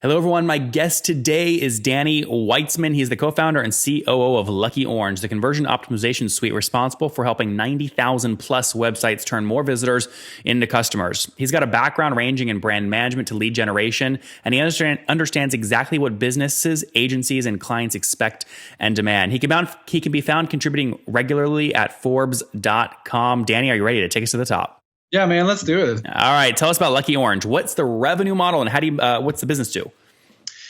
Hello, everyone. My guest today is Danny Wajcman. He's the co-founder and COO of Lucky Orange, the conversion optimization suite responsible for helping 90,000 plus websites turn more visitors into customers. He's got a background ranging in brand management to lead generation, and he understands exactly what businesses, agencies, and clients expect and demand. He can be found contributing regularly at Forbes.com. Danny, are you ready to take us to the top? Yeah, man, let's do it. All right. Tell us about Lucky Orange. What's the revenue model and what's the business do?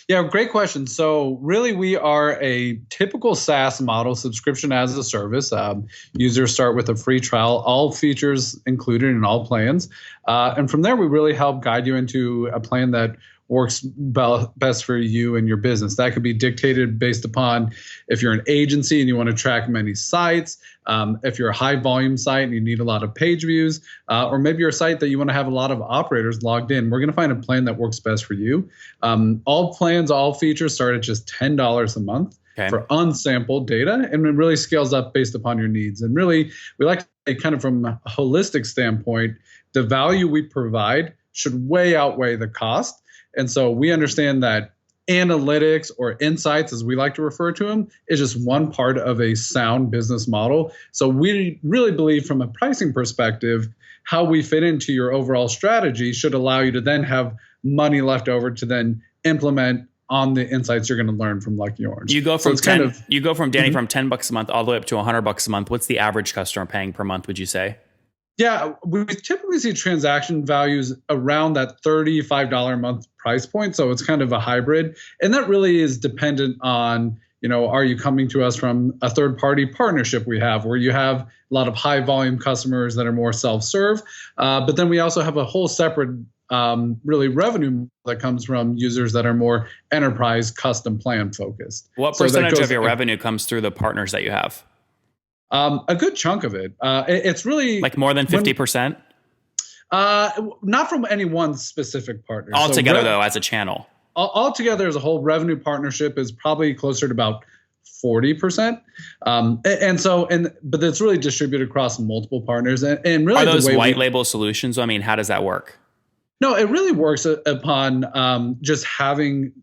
Yeah, great question. So really, we are a typical SaaS model, subscription as a service. Users start with a free trial, all features included in all plans. And from there, we really help guide you into a plan that works best for you and your business. That could be dictated based upon if you're an agency and you want to track many sites, if you're a high volume site and you need a lot of page views, or maybe you're a site that you want to have a lot of operators logged in. We're going to find a plan that works best for you. All plans, all features start at just $10 a month. Okay. For unsampled data, and it really scales up based upon your needs. And really, we like to say, kind of from a holistic standpoint, the value we provide should way outweigh the cost. And so we understand that analytics or insights, as we like to refer to them, is just one part of a sound business model. So we really believe from a pricing perspective, how we fit into your overall strategy should allow you to then have money left over to then implement on the insights you're going to learn from Lucky Orange. You go from Danny, from $10 a month all the way up to $100 a month. What's the average customer paying per month, would you say? Yeah, we typically see transaction values around that $35 a month price point. So it's kind of a hybrid. And that really is dependent on, are you coming to us from a third party partnership we have where you have a lot of high volume customers that are more self-serve. But then we also have a whole separate really revenue that comes from users that are more enterprise custom plan focused. What percentage of your revenue comes through the partners that you have? A good chunk of it. It's really like more than 50%. Not from any one specific partner. Altogether, though, as a channel. Altogether, as a whole, revenue partnership is probably closer to about 40%. But it's really distributed across multiple partners. And really, are those white label solutions? I mean, how does that work? No, it really works upon just having,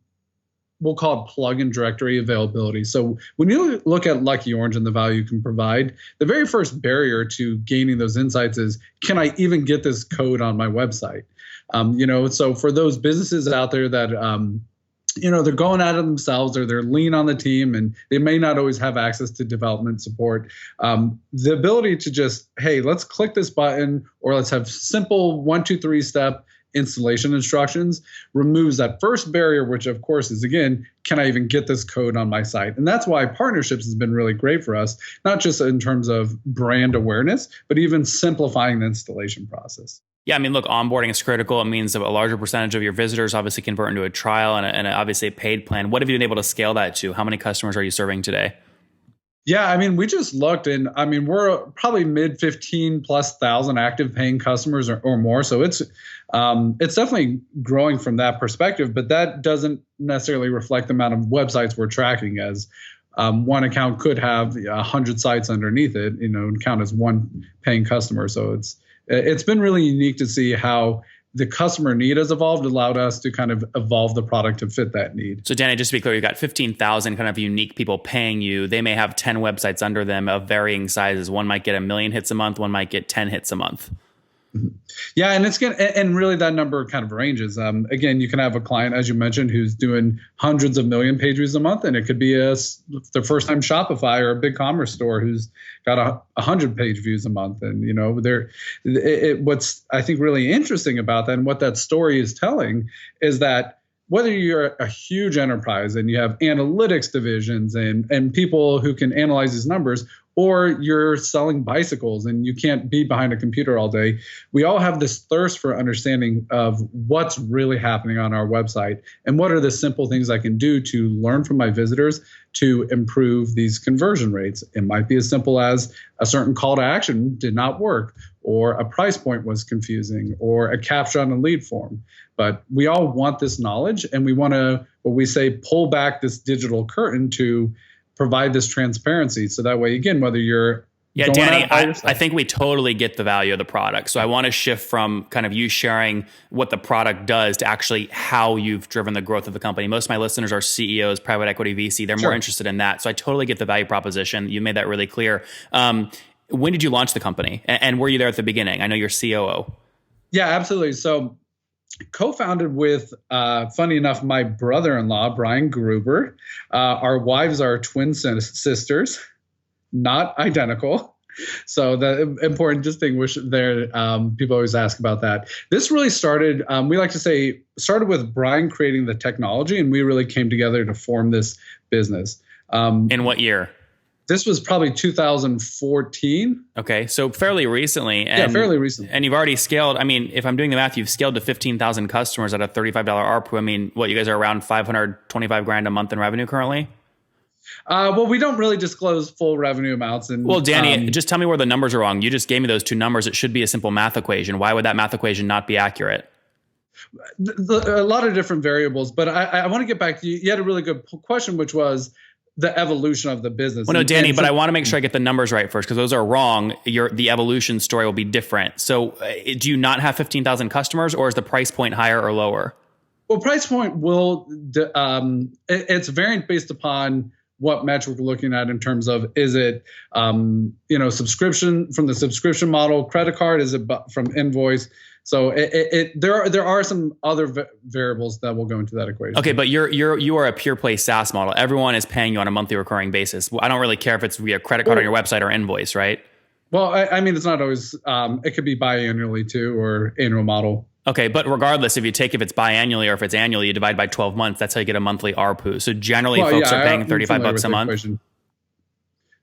we'll call it plug-in directory availability. So when you look at Lucky Orange and the value you can provide, the very first barrier to gaining those insights is, can I even get this code on my website? So for those businesses out there that, they're going at it themselves or they're lean on the team and they may not always have access to development support, the ability to just, hey, let's click this button or let's have simple 1, 2, 3 step installation instructions removes that first barrier, which of course is, again, can I even get this code on my site? And that's why partnerships has been really great for us, not just in terms of brand awareness, but even simplifying the installation process. Yeah, I mean, look, onboarding is critical. It means a larger percentage of your visitors obviously convert into a trial and obviously a paid plan. What have you been able to scale that to? How many customers are you serving today? Yeah, I mean, we just looked and we're probably mid 15,000+ active paying customers or more. So it's definitely growing from that perspective, but that doesn't necessarily reflect the amount of websites we're tracking, as one account could have 100 sites underneath it, and count as one paying customer. So it's been really unique to see how the customer need has evolved, allowed us to kind of evolve the product to fit that need. So Danny, just to be clear, you've got 15,000 kind of unique people paying you. They may have 10 websites under them of varying sizes. One might get 1 million hits a month. One might get 10 hits a month. Yeah, and really that number kind of ranges. Again, you can have a client, as you mentioned, who's doing hundreds of million page views a month, and it could be the first time Shopify or a big commerce store who's got 100 page views a month. And what's I think really interesting about that and what that story is telling is that whether you're a huge enterprise and you have analytics divisions and people who can analyze these numbers, or you're selling bicycles and you can't be behind a computer all day, we all have this thirst for understanding of what's really happening on our website and what are the simple things I can do to learn from my visitors to improve these conversion rates. It might be as simple as a certain call to action did not work, or a price point was confusing, or a capture on a lead form. But we all want this knowledge, and we want to, what we say, pull back this digital curtain to provide this transparency. So that way, again, whether you're Yeah, going Danny, out by I yourself. think we totally get the value of the product. So I want to shift from kind of you sharing what the product does to actually how you've driven the growth of the company. Most of my listeners are CEOs, private equity VC. They're more interested in that. So I totally get the value proposition. You made that really clear. When did you launch the company? And were you there at the beginning? I know you're COO. Yeah, absolutely. So co-founded with, funny enough, my brother-in-law, Brian Gruber. Our wives are twin sisters, not identical. So the important distinguish there, people always ask about that. This really started, we like to say, started with Brian creating the technology, and we really came together to form this business. In what year? This was probably 2014. Okay, so fairly recently. And, fairly recently. And you've already scaled. I mean, if I'm doing the math, you've scaled to 15,000 customers at a $35 ARPU. I mean, what, you guys are around 525 grand a month in revenue currently? Well, we don't really disclose full revenue amounts. And well, Danny, just tell me where the numbers are wrong. You just gave me those two numbers. It should be a simple math equation. Why would that math equation not be accurate? A lot of different variables, but I want to get back to you. You had a really good question, which was the evolution of the business. Well, no, Danny, but I want to make sure I get the numbers right first, because those are wrong. The evolution story will be different. So do you not have 15,000 customers, or is the price point higher or lower? Well, price point will, it's variant based upon what metric we're looking at in terms of, is it, subscription from the subscription model, credit card, is it from invoice? So there are some other variables that will go into that equation. Okay, but you are a pure play SaaS model. Everyone is paying you on a monthly recurring basis. I don't really care if it's via credit card on your website or invoice, right? Well, I mean, it's not always. It could be biannually too, or annual model. Okay, but regardless, if it's biannually or if it's annually, you divide by 12 months. That's how you get a monthly ARPU. So generally, folks are paying $35 a month.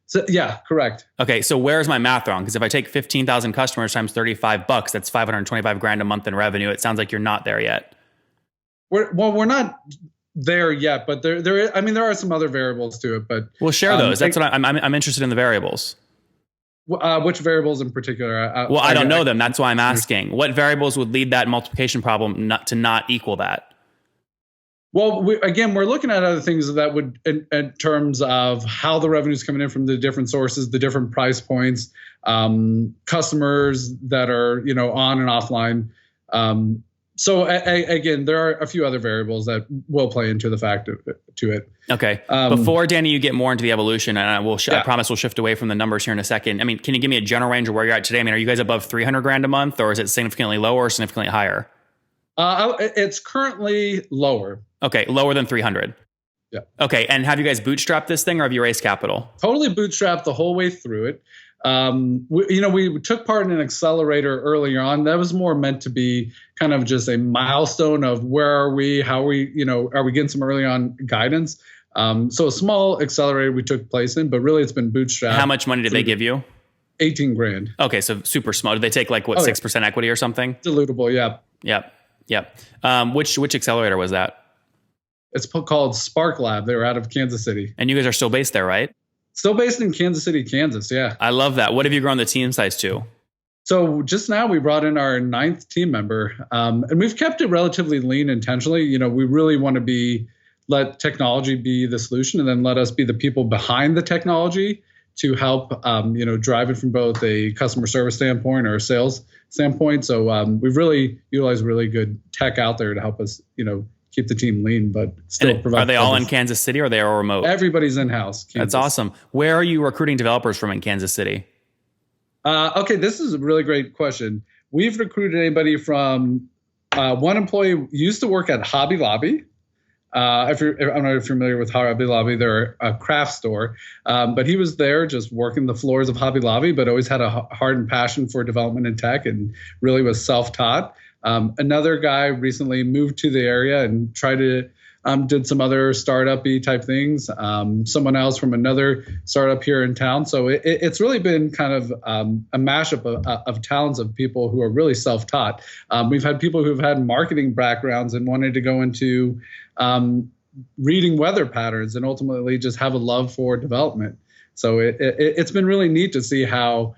So, yeah, correct. Okay, so where's my math wrong? Because if I take 15,000 customers times $35, that's 525 grand a month in revenue. It sounds like you're not there yet. We're not there yet, but there are some other variables to it. But we'll share those. That's what I'm interested in, the variables. Which variables in particular? I don't know them. That's why I'm asking. What variables would lead that multiplication problem not equal that? Well, we're looking at other things that would, in terms of how the revenue is coming in from the different sources, the different price points, customers that are, on and offline. So again, there are a few other variables that will play into the fact to it. Okay. Before, Danny, you get more into the evolution, and I promise we'll shift away from the numbers here in a second. I mean, can you give me a general range of where you're at today? I mean, are you guys above 300 grand a month, or is it significantly lower or significantly higher? It's currently lower. Okay, lower than 300. Yeah. Okay, and have you guys bootstrapped this thing, or have you raised capital? Totally bootstrapped the whole way through it. We took part in an accelerator earlier on. That was more meant to be kind of just a milestone of where are we, how are we, are we getting some early on guidance? So a small accelerator we took place in, but really it's been bootstrapped. How much money did they give you? 18 grand. Okay, so super small. Did they take 6% equity or something? Dilutable, yeah. Yep. Which accelerator was that? It's called Spark Lab. They were out of Kansas City. And you guys are still based there, right? Still based in Kansas City, Kansas, yeah. I love that. What have you grown the team size to? So just now we brought in our 9th team member, and we've kept it relatively lean intentionally. We really want to let technology be the solution, and then let us be the people behind the technology to help, drive it from both a customer service standpoint or a sales standpoint. So we've really utilized really good tech out there to help us, keep the team lean, but still provide. Are they all in Kansas City, or are they all remote? Everybody's in-house. That's awesome. Where are you recruiting developers from in Kansas City? Okay, this is a really great question. We've recruited anybody from one employee used to work at Hobby Lobby. I don't know if you're familiar with Hobby Lobby. They're a craft store, but he was there just working the floors of Hobby Lobby, but always had a heart and passion for development and tech, and really was self-taught. Another guy recently moved to the area and tried to did some other startup-y type things. Someone else from another startup here in town. So it's really been kind of a mashup of talents of people who are really self-taught. We've had people who've had marketing backgrounds and wanted to go into reading weather patterns, and ultimately just have a love for development. So it's been really neat to see how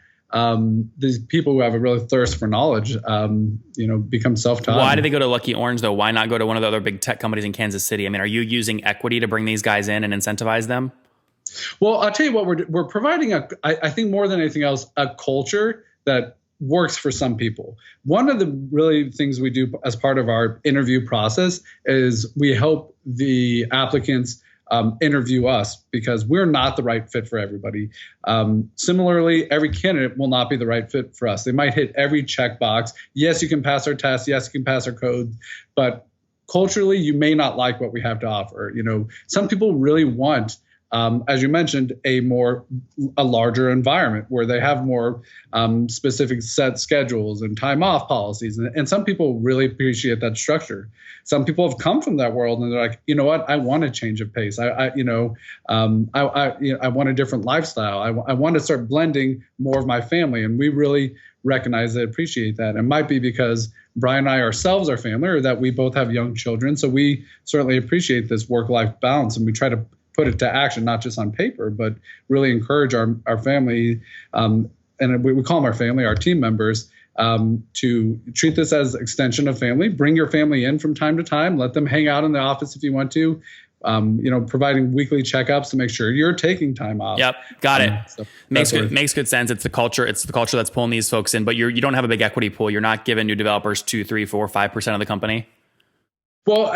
these people who have a really thirst for knowledge, become self-taught. Why did they go to Lucky Orange though? Why not go to one of the other big tech companies in Kansas City? I mean, are you using equity to bring these guys in and incentivize them? Well, I'll tell you what, we're providing I think more than anything else, a culture that works for some people. One of the really things we do as part of our interview process is we help the applicants interview us because we're not the right fit for everybody. Similarly, every candidate will not be the right fit for us. They might hit every checkbox. Yes, you can pass our test. Yes, you can pass our code, but culturally, you may not like what we have to offer. Some people really want, as you mentioned, a larger environment where they have more specific set schedules and time off policies. And some people really appreciate that structure. Some people have come from that world and they're like, you know what, I want a change of pace. I want a different lifestyle. I want to start blending more of my family. And we really recognize and appreciate that. It might be because Brian and I ourselves are family, or that we both have young children. So we certainly appreciate this work-life balance, and we try to put it to action, not just on paper, but really encourage our family, and we call them our family, our team members, to treat this as an extension of family. Bring your family in from time to time. Let them hang out in the office if you want to. Providing weekly checkups to make sure you're taking time off. Yep, got it. So makes good sense. It's the culture. It's the culture that's pulling these folks in. But you don't have a big equity pool. You're not giving new developers 2, 3, 4, 5% of the company. Well,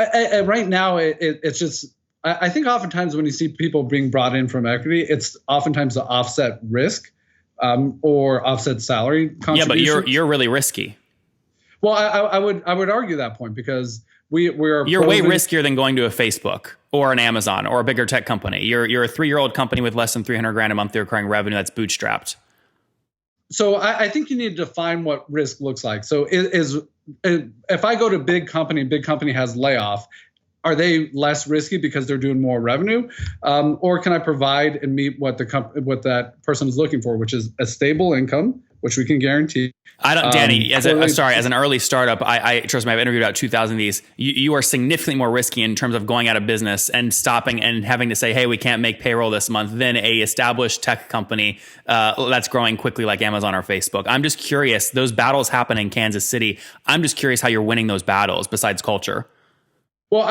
right now it's just. I think oftentimes when you see people being brought in from equity, it's oftentimes to offset risk or offset salary contributions. Yeah, but you're really risky. Well, I would argue that point because you're way riskier than going to a Facebook or an Amazon or a bigger tech company. You're a 3-year-old company with less than $300,000 a monthly recurring revenue that's bootstrapped. So I think you need to define what risk looks like. So if I go to big company has layoff, are they less risky because they're doing more revenue, or can I provide and meet what that person is looking for, which is a stable income, which we can guarantee? Danny, as an early startup, I trust me, I've interviewed about 2,000 of these. You are significantly more risky in terms of going out of business and stopping and having to say, hey, we can't make payroll this month, than a established tech company that's growing quickly like Amazon or Facebook. I'm just curious, those battles happen in Kansas City. I'm just curious how you're winning those battles besides culture. Well,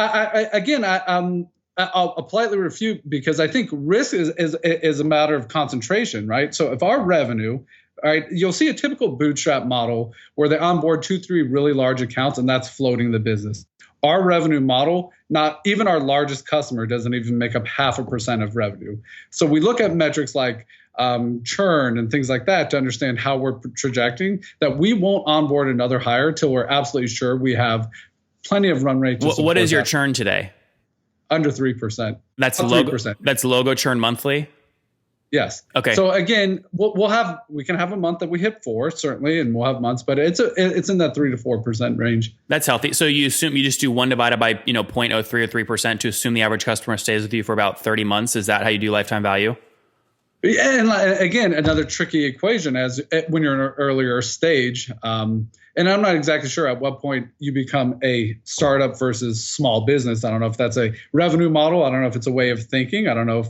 I'll politely refute, because I think risk is a matter of concentration, right? So if our revenue, all right, you'll see a typical bootstrap model where they onboard 2-3 really large accounts, and that's floating the business. Our revenue model, not even our largest customer doesn't even make up 0.5% of revenue. So we look at metrics like churn and things like that to understand how we're projecting that we won't onboard another hire till we're absolutely sure we have plenty of run rate. What is your churn today? Under 3%. That's logo. 3%. That's logo churn monthly. Yes. Okay. So again, we can have a month that we hit 4 certainly, and we'll have months, but it's in that 3 to 4% range. That's healthy. So you assume you just do 1 divided by 0.03 or 3% to assume the average customer stays with you for about 30 months. Is that how you do lifetime value? Yeah, and again, another tricky equation as when you're in an earlier stage. And I'm not exactly sure at what point you become a startup versus small business. I don't know if that's a revenue model. I don't know if it's a way of thinking. I don't know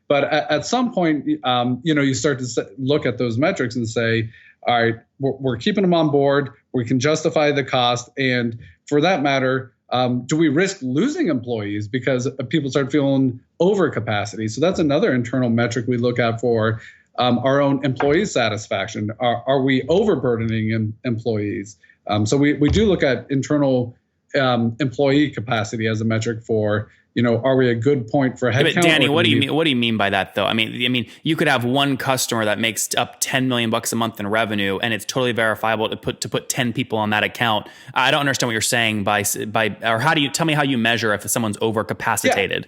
but at some point, you start to look at those metrics and say, all right, we're keeping them on board. We can justify the cost. And for that matter, do we risk losing employees because people start feeling over capacity? So that's another internal metric we look at for our own employee satisfaction. Are we overburdening employees? So we do look at internal employee capacity as a metric for, are we a good point for headcount? But Danny, what do you mean by that though? I mean, you could have one customer that makes up $10 million a month in revenue, and it's totally verifiable to put 10 people on that account. I don't understand what you're saying by or how do you tell me how you measure if someone's overcapacitated?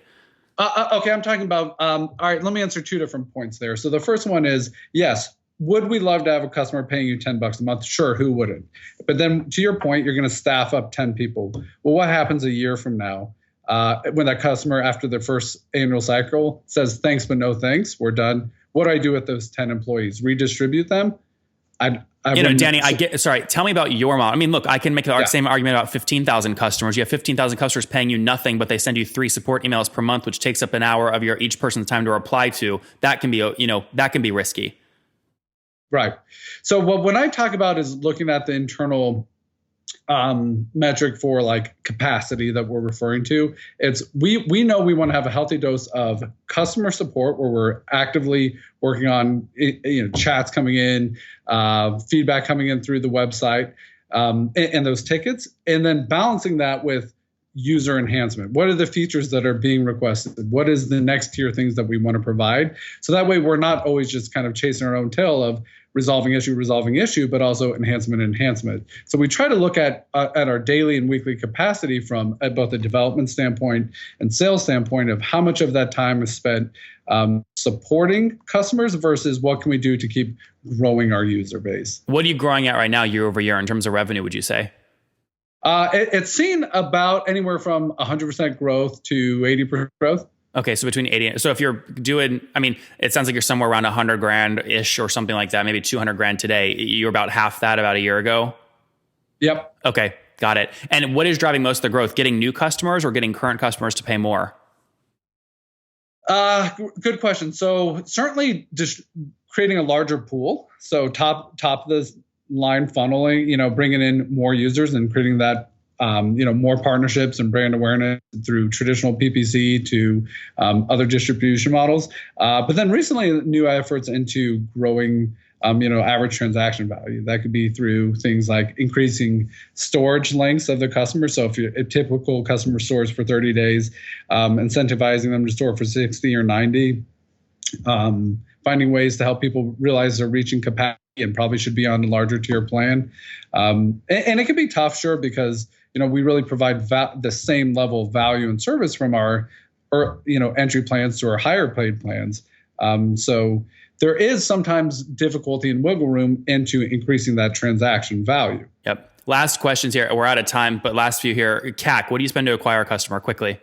Yeah. Okay, I'm talking about. All right, let me answer 2 different points there. So the first one is yes. Would we love to have a customer paying you $10 a month? Sure, who wouldn't? But then to your point, you're going to staff up 10 people. Well, what happens a year from now? When that customer, after their first annual cycle, says thanks but no thanks, we're done. What do I do with those 10 employees? Redistribute them? Danny, tell me about your model. I mean, look, I can make the same argument about 15,000 customers. You have 15,000 customers paying you nothing, but they send you 3 support emails per month, which takes up an hour of each person's time to reply to. That can be risky. Right. So when I talk about is looking at the internal metric for like capacity that we're referring to. It's we know we want to have a healthy dose of customer support where we're actively working on chats coming in, feedback coming in through the website, and those tickets, and then balancing that with user enhancement. What are the features that are being requested? What is the next tier things that we want to provide? So that way we're not always just kind of chasing our own tail of resolving issue, but also enhancement. So we try to look at our daily and weekly capacity from at both a development standpoint and sales standpoint of how much of that time is spent supporting customers versus what can we do to keep growing our user base. What are you growing at right now year over year in terms of revenue, would you say? It's seen about anywhere from 100% growth to 80% growth. Okay, so between 80, so if you're doing, I mean, it sounds like you're somewhere around 100 grand ish or something like that, maybe 200 grand today. You're about half that about a year ago. Yep. Okay, got it. And what is driving most of the growth? Getting new customers or getting current customers to pay more? Good question. So certainly just creating a larger pool. So top of the line funneling, bringing in more users and creating that, more partnerships and brand awareness through traditional PPC to other distribution models. But then recently, new efforts into growing, average transaction value. That could be through things like increasing storage lengths of the customer. So if a typical customer stores for 30 days, incentivizing them to store for 60 or 90, finding ways to help people realize they're reaching capacity and probably should be on a larger tier plan. And it can be tough, sure, because we really provide the same level of value and service from our entry plans to our higher paid plans. So there is sometimes difficulty and wiggle room into increasing that transaction value. Yep. Last questions here. We're out of time, but last few here. CAC, what do you spend to acquire a customer quickly?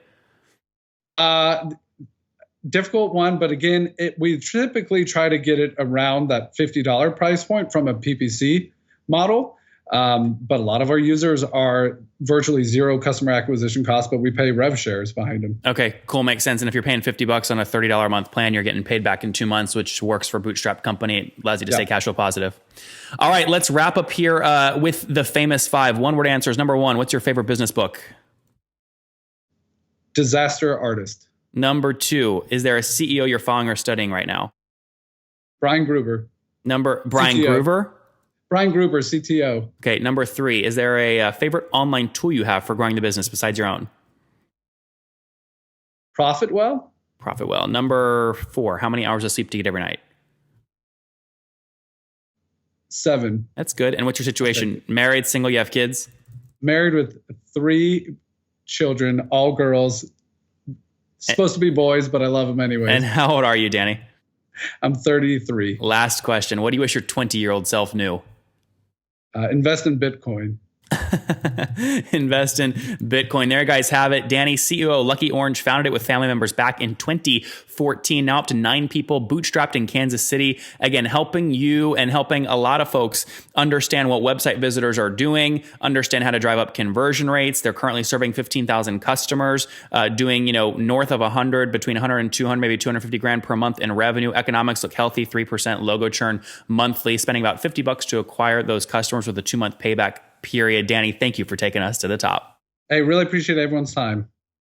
Difficult one, but again, we typically try to get it around that $50 price point from a PPC model. But a lot of our users are virtually zero customer acquisition cost, but we pay rev shares behind them. Okay, cool. Makes sense. And if you're paying $50 on a $30 a month plan, you're getting paid back in 2 months, which works for a bootstrap company. It allows you to stay cash flow positive. All right, let's wrap up here with the famous 5 one-word answers. Number 1, what's your favorite business book? Disaster Artist. Number 2, is there a CEO you're following or studying right now? Brian Gruber. Brian CTO. Gruber? Brian Gruber, CTO. Okay, number 3, is there a favorite online tool you have for growing the business besides your own? ProfitWell. ProfitWell. Number 4, how many hours of sleep do you get every night? 7. That's good. And what's your situation? Married, single, you have kids? Married with 3 children, all girls. Supposed to be boys, but I love them anyway. And how old are you, Danny? I'm 33. Last question. What do you wish your 20-year-old self knew? Invest in Bitcoin. Invest in Bitcoin. There, guys, have it. Danny, CEO of Lucky Orange, founded it with family members back in 2014. Now up to 9 people, bootstrapped in Kansas City. Again, helping you and helping a lot of folks understand what website visitors are doing, understand how to drive up conversion rates. They're currently serving 15,000 customers, doing north of 100, between 100 and 200, maybe 250 grand per month in revenue. Economics look healthy, 3% logo churn monthly, spending about $50 to acquire those customers with a 2-month payback period. Danny, thank you for taking us to the top. Hey, really appreciate everyone's time.